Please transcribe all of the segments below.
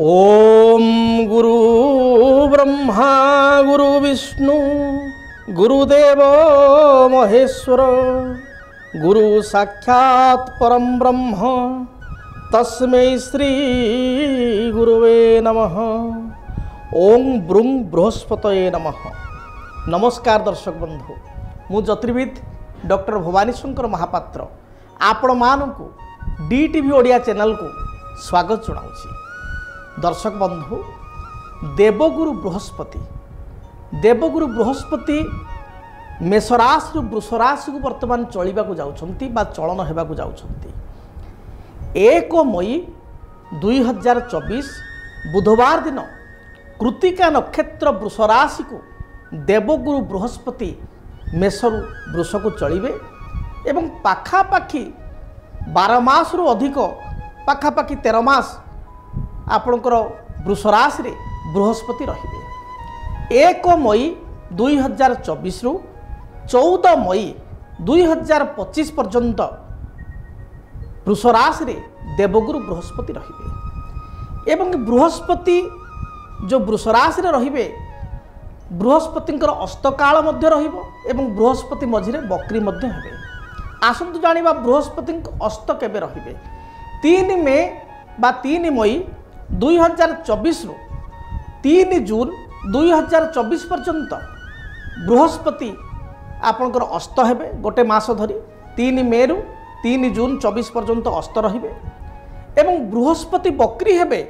ओम गुरु ब्रह्मा गुरु विष्णु गुरुदेव महेश्वर गुरु साक्षात् परम ब्रह्म तस्मै श्री गुरुवे नमः। ओम ब्रूं बृहस्पतये नमः। नमस्कार दर्शक बंधु, मु ज्योतिर्विद डॉक्टर भवानी शंकर महापात्र आपण मानकु डीटीवी ओडिया चैनल को स्वागत जनाऊँ। दर्शक बंधु, देवगुरु बृहस्पति मेषराशि वृषराशि को वर्तमान चलने को जाउछंती बा चलन होगा को जाउछंती। 1 मई 2024 बुधवार दिन कृतिका नक्षत्र वृषराशि को देवगुरु बृहस्पति मेषरु वृष को चलिए एवं पाखापाखि 12 मास रु अधिक पाखापाखि 13 मास आपणकर वृषराशि रे बृहस्पति रहिबे। 1 मई 2024 रु 14 मई 2025 पर्यंत वृषराशि रे देवगुरु बृहस्पति रहिबे एवं बृहस्पति जो वृषराशि रे रहिबे बृहस्पतिंकर अस्तकाल मध्य रहिबो एवं बृहस्पति मझिरे बकरी मध्य हेबे। आसंतु जानिबा बृहस्पति अस्त केबे रहिबे। 3 मे बा 3 मई 2024 रु 3 जून 2024 पर्यंत बृहस्पति आपणकर अस्त हेबे। गोटे मास धरी 3 मे रु 3 जून 24 पर्यंत अस्त रहिबे एवं बृहस्पति बकरी हेबे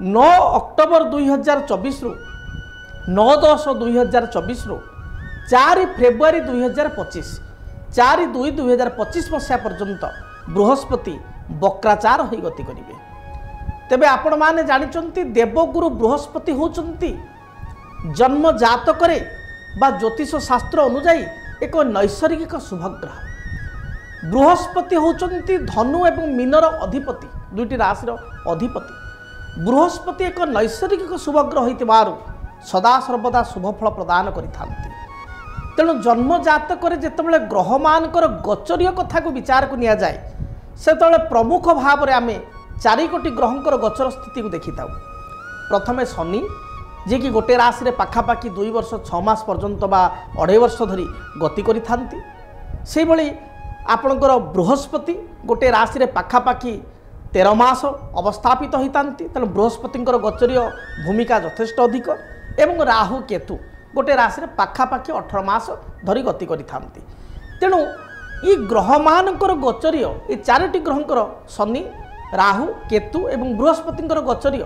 9 अक्टोबर 2024 रु 9/10/2024 रु 4 फेब्रुआरी 2025 4/2/2025 मसीहा पर्यंत बृहस्पति वक्राचार हो गति करिवे। तेबे आपण माने जानिचंती देवगुरु बृहस्पति होचंती जन्म जातक रे बा ज्योतिष शास्त्र अनुसार एक नैसर्गिक शुभग्रह। बृहस्पति होचंती धनु एवं मीनर अधिपति, दुईटी राशि अधिपति। बृहस्पति एक नैसर्गिक शुभग्रह होइतिबारु सदा सर्वदा शुभफल प्रदान करिथांती। तेणु जन्म जातक रे जेतेबेले ग्रह मानकर गोचरीय कथा को विचार को निया जाए सेतेबेले प्रमुख भाव रे आमे 4 कोटी ग्रहंकर गोचर स्थिति को देखि थाउ। प्रथमे शनि जे कि गोटे राशि रे पाखापाखि 2 वर्ष 6 मास पर्यंत बा 2.5 वर्ष धरी गति करि थांती। से भली आपणकर बृहस्पति गोटे राशि रे पाखापाखि 13 मास अवस्थापित होइतांती। तेणु बृहस्पतिंकर गोचरीय भूमिका यथेष्ट अधिक एवं राहु केतु गोटे राशि रे पाखापाखि 18 मास धरी गति करि थांती। तेणु ई ग्रह मानकर गोचरीय ए 4टी ग्रहंकर शनि राहु केतु एवं बृहस्पतिंकर गोचरीय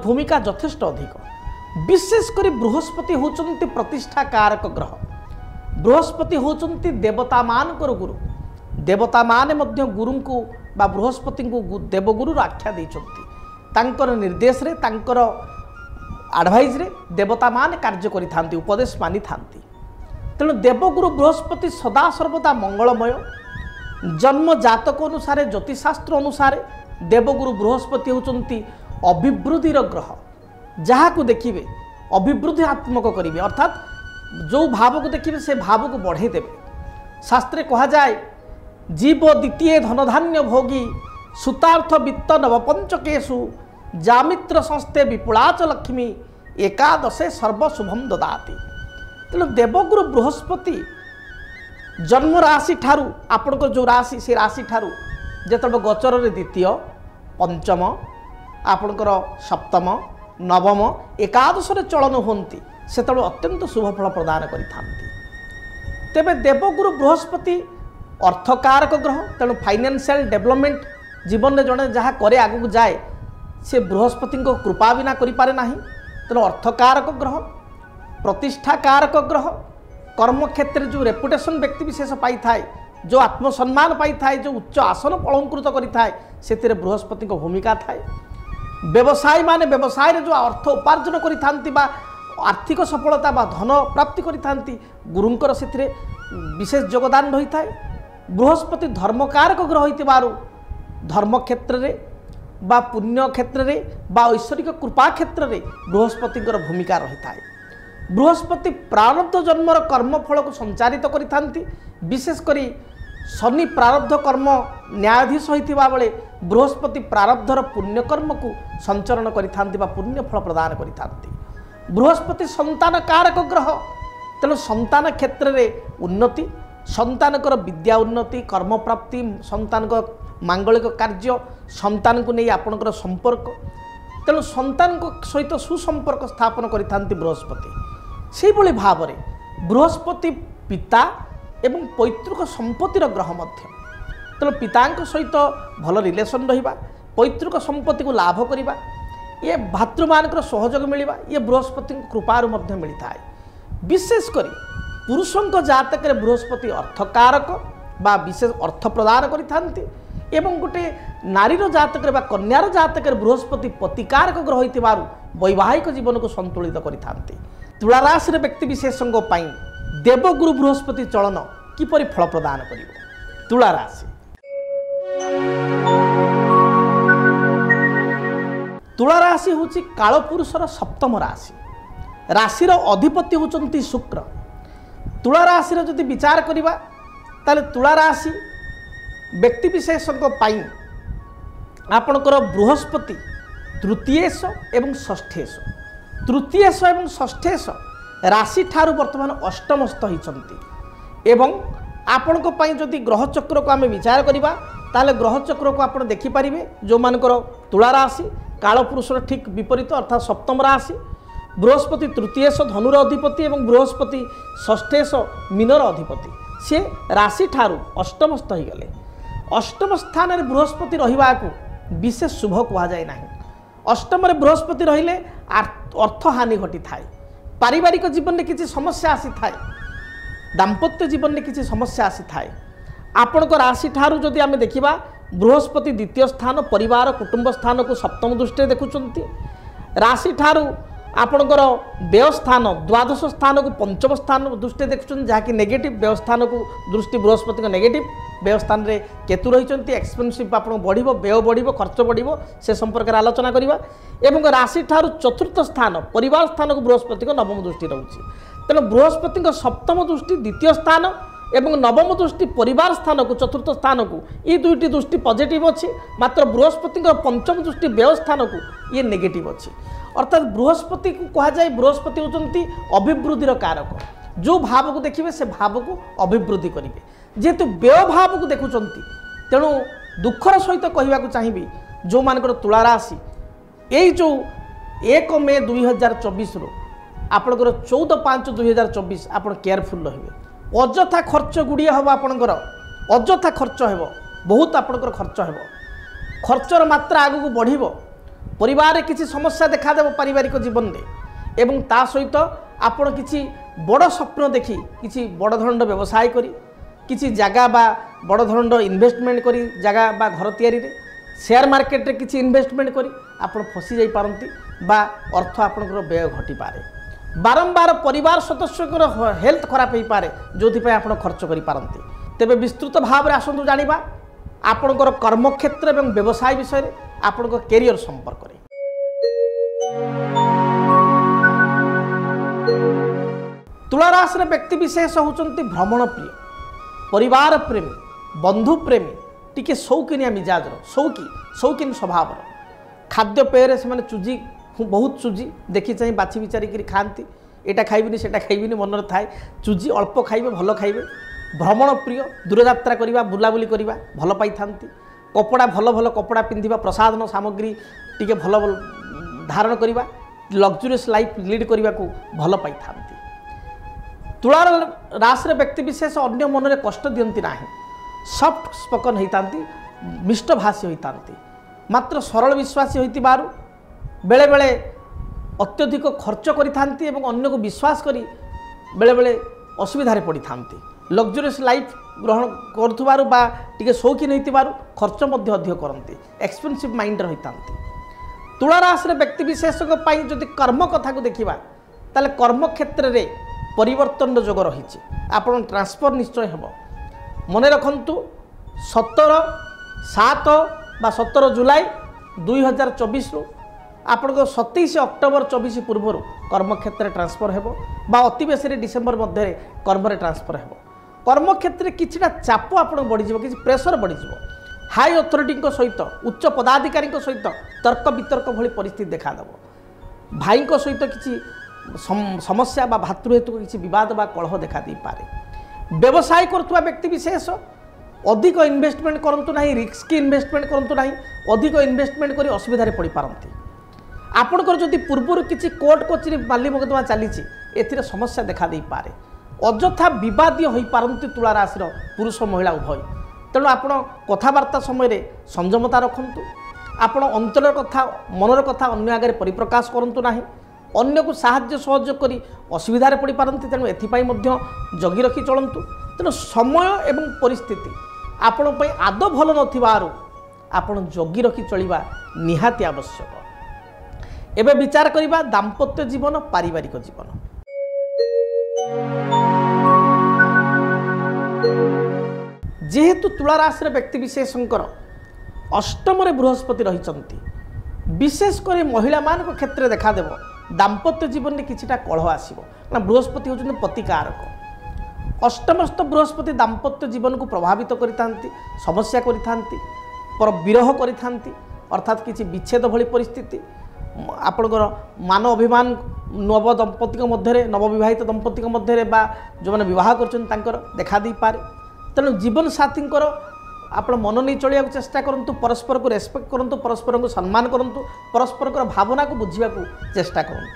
भूमिका यथेष्ट अधिक। विशेषकर बृहस्पति होचंती प्रतिष्ठा कारक ग्रह। बृहस्पति होचंती देवता मानकर गुरु। देवता माने मध्य गुरु को बा बृहस्पति को देवगुरु आख्या देइचंती। तांकर निर्देश रे तांकर एडवाइस रे देवता मान कार्य करि थांती, उपदेश मानि थांती। तेणु देवगुरु बृहस्पति सदा सर्वदा मंगलमय। जन्म जातक अनुसार ज्योतिषशास्त्र अनुसार देवगुरु बृहस्पति होचंती अभिवृद्धिर ग्रह। जहाँ को देखिए अभिवृद्धित्मक करेंगे, अर्थात जो भाव को देखिए से भाव को बढ़े देवे। शास्त्रे कहा जाए जीव द्वितीय धनधान्य भोगी सुतार्थ वित्त नवपंचकेशु जामित्र संस्थे विपुलाच लक्ष्मी एकादशे सर्वशुभम ददाति। तेणु देवगुरु बृहस्पति जन्म राशि ठारू आपणकर जो राशि से राशि ठारू जेतबे गोचर रे द्वितीय पंचम आपणकर सप्तम नवम एकादश रे चलन होती सेतबे अत्यंत शुभफल प्रदान करिथांती। तेबे देवगुरु बृहस्पति अर्थकारक ग्रह। तेणु फाइनेंशियल डेवलपमेंट जीवन में जड़े जहाँ करे आगू जाए से बृहस्पति को कृपा बिना करि पारे नाही। तेणु अर्थकारक ग्रह, प्रतिष्ठाकारक ग्रह, कर्म क्षेत्र जो रेपुटेशन व्यक्ति विशेष पाई थाए, जो आत्मसम्मान पाई थाए, जो उच्च आसन अलंकृत करि थाए से बृहस्पति को भूमिका थाए। व्यवसायी माने व्यवसाय रे जो अर्थ उपार्जन करि थांती बा आर्थिक सफलता बा धन प्राप्ति करि थांती गुरुंकर से विशेष योगदान रही थाए। बृहस्पति धर्मकारक ग्रह होइतिबारु धर्म क्षेत्र रे बा पुण्य क्षेत्र रे बा ऐश्वरिक कृपा क्षेत्र रे बृहस्पतिंकर भूमिका रही थाए। बृहस्पति प्रारब्ध जन्मर कर्मफल को संचारित करिथांती। विशेष करी शनि प्रारब्ध कर्म न्यायाधीश होइतिबा बेले बृहस्पति प्रारब्धर पुण्यकर्म को संचरण करिथांती बा पुण्य फल प्रदान करिथांती। बृहस्पति संतान कारक ग्रह, तेणु संतान क्षेत्र में उन्नति, संतानकर विद्या उन्नति, कर्म प्राप्ति, संतान मांगलिक कार्य, संतान को नहीं आपणकर संपर्क, तेणु संतान सहित सुसंपर्क स्थापन करिथांती बृहस्पति। से भली भाव में बृहस्पति पिता एवं पैतृक संपत्तिर ग्रह मध्य, तेणु पिता सहित भल रिलेसन रहिबा, पैतृक संपत्ति को लाभ करवा, ये भातृमान सहयोग मिलवा, ये बृहस्पति कृपार मध्य मिलता है। विशेषकर पुरुषों जातक बृहस्पति अर्थकारक बा विशेष अर्थ प्रदान करिथांती एवं गोटे नारीर जातक बा कन्यार जातक बृहस्पति प्रतिकारक ग्रह होइतिबारु वैवाहिक जीवन को संतुलित करिथांती। तुला राशि व्यक्ति विशेषों पाई देवगुरु बृहस्पति चलन किपरि फल प्रदान करिवो। तुला राशि, तुला राशि होची कालपुरुषर सप्तम राशि, राशिर अधिपति होचंती शुक्र। तुला राशि जदि विचार करिबा ताले तुला राशि व्यक्ति विशेषों पाई आपणकर बृहस्पति तृतीयेश एवं षष्ठेश, तृतीयेश एवं षष्ठेश राशि ठारू वर्तमान अष्टमस्थ होइचंती एवं आपण को पाई जदि ग्रह चक्र को आम विचार करिबा ताले ग्रह चक्र को आपण देखि परिबे जो मानकर तुला राशि कालपुरुषर ठीक विपरीत अर्थात सप्तम राशि, बृहस्पति तृतीयेश धनुर अधिपति एवं बृहस्पति षष्ठेश मीनर अधिपति, से राशि ठारू अष्टमस्थ हो गले। अष्टम स्थान में बृहस्पति रहिबा को विशेष शुभ कहा जाए ना। अष्टम रे बृहस्पति रहिले अर्थ हानि घटी थाए, पारिवारिक जीवन में किसी समस्या आसी थाए, दाम्पत्य जीवन में किसी समस्या आसी थाए। आपण को राशि ठारू जदि आमे देखिबा बृहस्पति द्वितीय स्थान परिवार कुटुंब स्थान को सप्तम दृष्टि देखुचंती, राशि ठारू आपणकर व्यय स्थान द्वादश स्थान को पंचम स्थान दृष्टि देखुं जहाँकि नेगेटिव व्यय स्थान को दृष्टि बृहस्पति नेगेटिव व्यय स्थान रे केतु रही एक्सपेनसिव आप बढ़ो व्यय बढ़ो खर्च बढ़ो से संपर्क आलोचना करवा एवं राशि ठारू चतुर्थ स्थान परिवार स्थान को बृहस्पति नवम दृष्टि रोचे। तेणु बृहस्पति सप्तम दृष्टि द्वितीय स्थान एवं नवम दृष्टि परिवार स्थान को चतुर्थ स्थान को ये दुईटी दृष्टि पॉजिटिव अच्छी, मात्र बृहस्पति पंचम दृष्टि व्यय स्थान को ये नेगेटिव अच्छी। अर्थात बृहस्पति को कहा जाए बृहस्पति होती अभिवृद्धिर कारक, जो भाव को देखिए से भाव को अभिवृद्धि करेंगे। जेहेतु व्यय भाव को देखुं तेणु दुखर सहित कहवाक चाहिए जो मानकर तुला राशि यही जो 1 मे 2024 रु आपणकर 14/5/2024 आप केयरफुल रहिए। अजथा खर्च गुड़िया हम आपणकर अजथा खर्च हो बहुत आपणकर खर्च हो, खर्चर मात्रा आगू को बढ़िबो, परिवार किसी समस्या देखादेव पारिवारिक जीवन में एवं ता सहित आपण किसी बड़ स्वप्न देखी किसी बड़ धरण व्यवसाय करी किसी जगह बा बड़ धरण इन्वेस्टमेंट करी जगह बा घर तैयारी रे शेयर मार्केट रे किसी इन्वेस्टमेंट करी आपण फसी जाई पारंती बा अर्थ आपणकर व्यय घटी पारे। बारंबार परिवार सदस्यकर हेल्थ खराब हो पारे जो आप खर्च करी पारंती। तेबे विस्तृत भाव में आसतु जानिबा आपणकर कर्मक्षेत्र एवं व्यवसाय विषय रे आपणकर कैरियर संपर्क रे। तुला राशि व्यक्ति विशेष होचंती भ्रमण प्रिय, परिवार प्रेमी, बंधु प्रेमी, टिके शौकीनिया मिजाजर शौकीन स्वभाव, खाद्य पेय से चुजी बहुत चुजी देखी चाहिए बाछी विचारिक खाती, एटा खाइबिनी सेटा खाइबिनी मन थाए, चुजी अल्प खाइबे भल खाइबे, भ्रमण प्रिय, दूरयात्रा करवा बुलाबुली करवा भल पाई थांती, कपड़ा भल भल कपड़ा पिंधिबा, प्रसाधन सामग्री टिके भल भल धारण करवा, लग्जरियस लाइफ लीड करने को भल पाई थांती। तुला राशि व्यक्ति विशेष अन्य मन में कष्ट दियंती नाही, सॉफ्ट स्पोकन होती, मिष्टभाषी होती, मात्र सरल विश्वासी होइतिबारु बेले बेले अत्यधिक खर्च करिथांती एवं अन्य को विश्वास करी बेले बेले असुविधारे पड़ी थांती। लग्जरियस लाइफ ग्रहण करुथबारु बा टिके शौकीन होइतिबारु खर्च मध्य अधिक करती, एक्सपेनसिव माइंड रहितांती। तुला राशि व्यक्ति विशेष जदि कर्म कथा को देखिबा ताले कर्म क्षेत्र रे परिवर्तन जोग रही, आपन ट्रांसफर निश्चय हेबो। मन रखंतु 17 जुलाई 2024 रु आपण 27 अक्टोबर 24 पूर्व कर्मक्षेत्र ट्रांसफर हेबो बा अति बेसी डिसेम्बर मध्य कर्म ट्रांसफर हेबो। कर्मक्षेत्र किछिटा चाप आपण बढ़ी किसी प्रेसर बढ़ी हाई अथॉरिटी सहित उच्च पदाधिकारी सहित तर्क वितर्क भली परिस्थिति देखादेव भाई सहित किसी समस्या बा भातृहेतु किसी विवाद बा कलह देखा दे पारे व्यवसाय करुवा व्यक्ति विशेष अधिक इन्वेस्टमेंट करंतु नहीं रिस्क इन्वेस्टमेंट करंतु नहीं अधिक इन्वेस्टमेंट करी असुविधा पड़ पारती आपणकर जदि पूर्वर किसी कोर्ट कचेरी माली मकदमा चली एथिरे समस्या देखा दे पारे अଯଥା विवादीय हो पारती तुला राशि पुरुष महिला उभय तेणु आपण कथबार्ता समय संयमता रखु आपण अंतर कथा मनर कथा अन्य आगे परिप्रकाश करूँ ना अन्य को साहाय्य सहयोग करी असुविधा पड़ पारती तेणु एथिपाई जगी रखी चलतु तेणु समय एवं परिस्थिति आपण आद भल नथिबारु आपण जगी रखी चलिबा निहाती आवश्यक। एबे विचार करिबा दाम्पत्य जीवन पारिवारिक जीवन। जेहेतु तुला राशि व्यक्ति विशेषकर अष्टम बृहस्पति रही विशेषकर महिला मान क्षेत्र में देखादेव दाम्पत्य जीवन में किछिटा कलह आसो ना बृहस्पति होउछन्ति प्रतिकारक अष्टमस्थ बृहस्पति दाम्पत्य जीवन को प्रभावित करिथांती समस्या करिथांती पर विरह करिथांती अर्थात किछि विच्छेद भली परिस्थिति आपणकर मान अभिमान नव दंपति मध्य नवविवाहित दंपति मध्य जो मैंने विवाह कर देखा दे पारे तेणु जीवन साथी आप मन नहीं चलिया चेष्टा करूँ परस्पर को रेस्पेक्ट करूँ परस्पर को सम्मान करूँ परस्पर भावना को बुझा चेष्टा करूँ।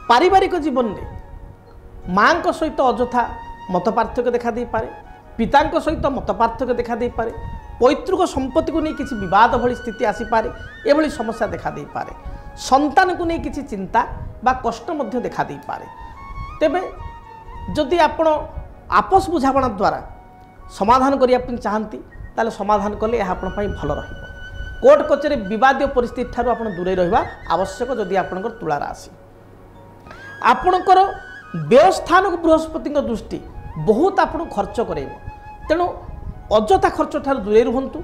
पारिवारिक जीवन में माँ सहित अଯଥା मत पार्थक्य देखा दे पारे पिता सहित मत पार्थक्य देखा दे पारे पैतृक संपत्ति को नहीं किसी विवाद भली स्थिति आसीपारे एभली समस्या देखा दे पारे संतान को नहीं किसी चिंता बा कष्ट मध्य देखा दे पारे। तेबे जदि आपण आपस बुझाणा द्वारा समाधान करने चाहती ताले समाधान कले यह आपण भल रहिबो। कोर्ट कचेरी विवादीय परिस्थिति ठारू आपण दूरे रहिबा आवश्यक। जदि आपणकर तुला राशि आपणकर व्यवस्थान को बृहस्पति दृष्टि बहुत आपण खर्च करेब तेणु अଯଥା खर्च ठारू दूरे रुहंतु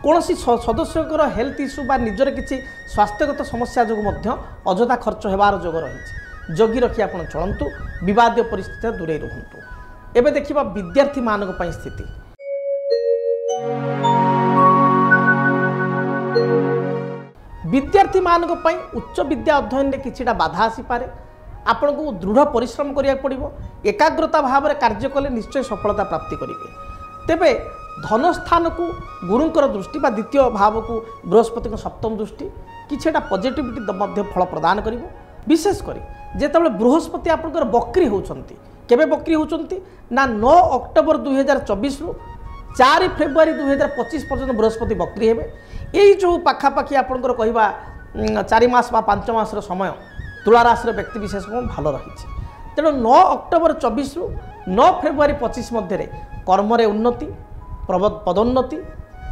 कौन सदस्यकर हेल्थ इश्यू बा निजर किसी स्वास्थ्यगत समस्या जो अଯଥା खर्च होबार जोग रही जगी रखी आप चलतु विवादीय परिस्थिति दूरे रुहंतु। एबे देखिबा विद्यार्थी मानक पई स्थिति विद्यार्थी मानक पई उच्च विद्या अध्ययन में किछिटा बाधा आसी पारे आपन को दृढ़ परिश्रम करिया पड़िबो एकाग्रता भाव में कार्य कले निश्चय सफलता प्राप्ति करिवे। तेबे धन स्थान को गुरुंकर दृष्टि बा द्वितीय भाव को बृहस्पति सप्तम दृष्टि किछिटा पॉजिटिविटी मध्य फल प्रदान करिवो। विशेष करी जेतेबेले बृहस्पति आपनकर बक्री होउछंती केबे बक्री होउछंती ना 9 अक्टोबर 2024 रु 4 फेब्रुआरी 2025 पर्यंत बृहस्पति बक्री हेबे। यही जो पाखापाखि आपनकर कहवा 4 मास बा 5 मास समय तुला राशि व्यक्ति विशेष भल रही तेणु 9 अक्टोबर 24 रु 9 फेब्रुआरी 25 मध्य कर्म उन्नति पदोन्नति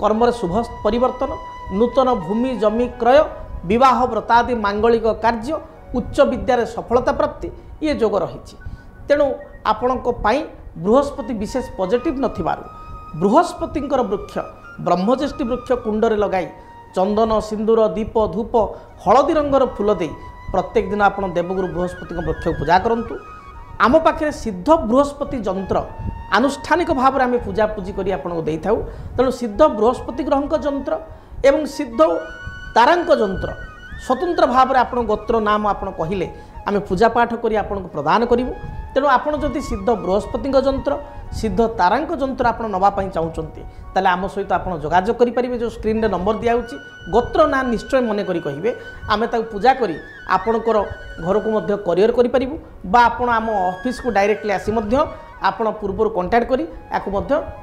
कर्म शुभ परिवर्तन नूतन भूमि जमी क्रय विवाह व्रतादि मांगलिक कार्य उच्च विद्यार सफलता प्राप्ति ये जोग रही तेणु आपणों बृहस्पति विशेष पॉजिटिव नथिबारु बृहस्पति वृक्ष ब्रह्मज्येष्ठी वृक्ष कुंडरे लगाई चंदन सिंदूर दीप धूप हलदी रंगर फूल दे प्रत्येक दिन आप देवगुरु बृहस्पति वृक्ष पूजा करूँ। आम पाखे सिद्ध बृहस्पति जंत्र आनुष्ठानिक भाव में आम पूजा पूजी करी आपको दे था तेणु सिद्ध बृहस्पति ग्रह जंत्र एवं सिद्ध तारांक जंत्र स्वतंत्र भाव में आप गोत्र नाम आप कहले आम पूजा पाठ करी आपको प्रदान करूँ। तेणु आपड़ जदि सिद्ध बृहस्पति जंत्र सिद्ध तारांक जंत्र आप नापी चाहते ताले आम सहित आप जोगाजोग करेंगे जो स्क्रीन रे नंबर दिया गोत्र ना निश्चय मन करी कहे आम पूजा करी आपणकर घर को करियर करूँ बा आपण आम ऑफिस को डायरेक्टली आसी आपण पूर्व कंटाक्ट करी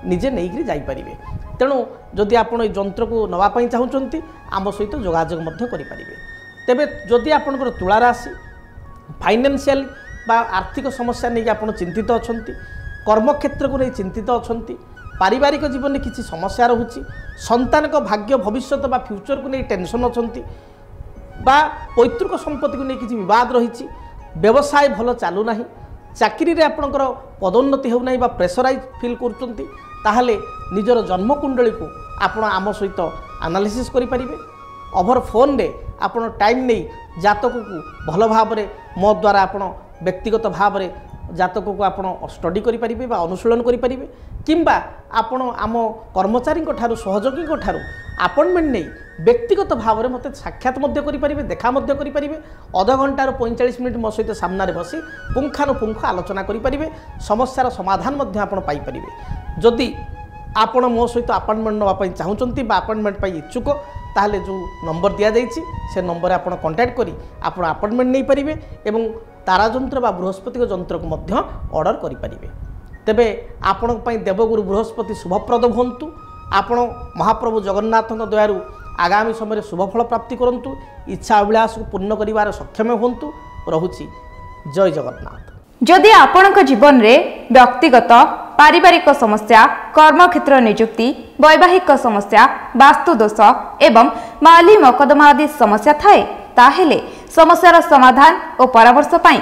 निजे नहीं जापारे। तेणु जदि आप जंत्र को नापी चाहते आम सहित जोगाजोग करें। तेबे जदि आपणकर तुला राशि फाइनेंशियल बा आर्थिक समस्या नहीं आप चिंतित अच्छा कर्मक्षेत्र को नहीं चिंतित अच्छा पारिवारिक जीवन में किसी समस्या रोचे संतान का भाग्य भविष्य बा फ्यूचर को नहीं टेंशन अच्छा बा पैतृक संपत्ति को नहीं किसी विवाद रही व्यवसाय भल चलूना चाकरी रे आपणकर पदोन्नति होना बा प्रेसराइज फिल करते ताहले निजर जन्मकुंडली को आपण आम सहित एनालिसिस करें ओवर फोन रे आपण टाइम नहीं जातक को भल भाव मो द्वारा आप व्यक्तिगत भाव में जातक को आप स्टडी करेंगे अनुशीलन करेंगे किंबा आपण आम कर्मचारी सहयोगी अपॉइंटमेंट नहीं व्यक्तिगत भाव में मत साक्षात करेंगे देखा करेंगे अध घंटार 45 मिनिट मो सहित सामने बसी पुंखानुपुंख आलोचना करेंगे समस्यार समाधान पाइपर जदि आपण मो सहित अपॉइंटमेंट नापी चाहूँगी अपॉइंटमेंट इच्छुक ताहले जो नंबर दि जाइए से नंबर आप कांटेक्ट करी आप अपॉइंटमेंट नहीं पारे एवं तारा जंत्र बा बृहस्पति जंत्र को मध्य ऑर्डर करेंगे तेबे आपण देवगुरु बृहस्पति शुभप्रद हूँ आपण महाप्रभु जगन्नाथ दयारू आगामी समय शुभफल प्राप्ति करूँ इच्छा अभिलाष को पूर्ण कर सक्षम हूँ रोची जय जगन्नाथ। जदि आपणक जीवन रे व्यक्तिगत पारिवारिक समस्या कर्मक्षेत्र नियुक्ति वैवाहिक समस्या वास्तु दोष एवं माली मकदमा आदि समस्या थाए ताहेले समस्यार समाधान और परामर्श पाई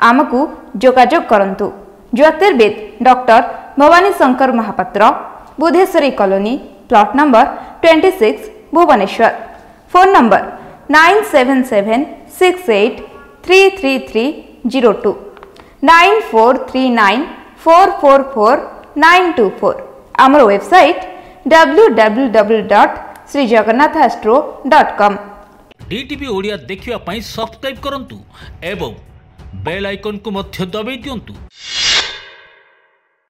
आमकु जोगाजोग करंतु। ज्योतिर्विद doctor Bhavani Shankar Mahapatra Budheswari colony plot number 26 Bhubaneswar. Phone number 9776833302 9439444924 आमर वेबसाइट www.srijagannathastro.com। डीटीवी ओडिया देखिवा पाई सब्सक्राइब करंतु एवं बेल आइकन को मध्य दबाई दियंतु।